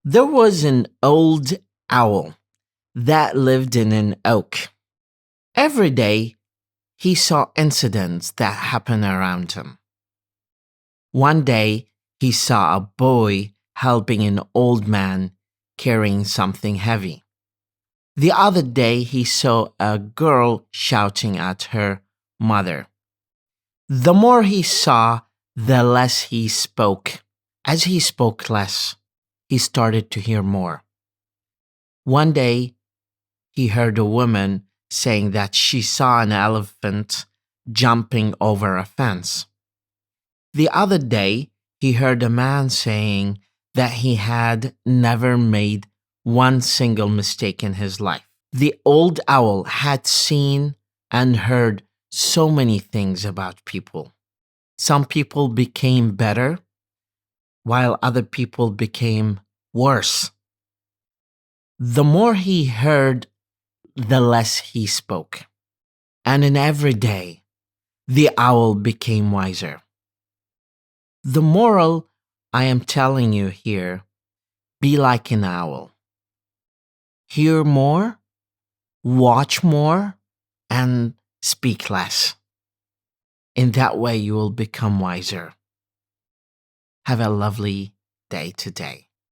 There was an old owl that lived in an oak. Every day, he saw incidents that happened around him. One day, he saw a boy helping an old man carrying something heavy. The other day, he saw a girl shouting at her mother. The more he saw, the less he spoke. As he spoke less, he started to hear more. One day, he heard a woman saying that she saw an elephant jumping over a fence. The other day, he heard a man saying that he had never made one single mistake in his life. The old owl had seen and heard so many things about people. Some people became better, while other people became worse. The more he heard, the less he spoke. And in every day, the owl became wiser. The moral I am telling you here: be like an owl. Hear more, watch more, and speak less. In that way, you will become wiser. Have a lovely day today.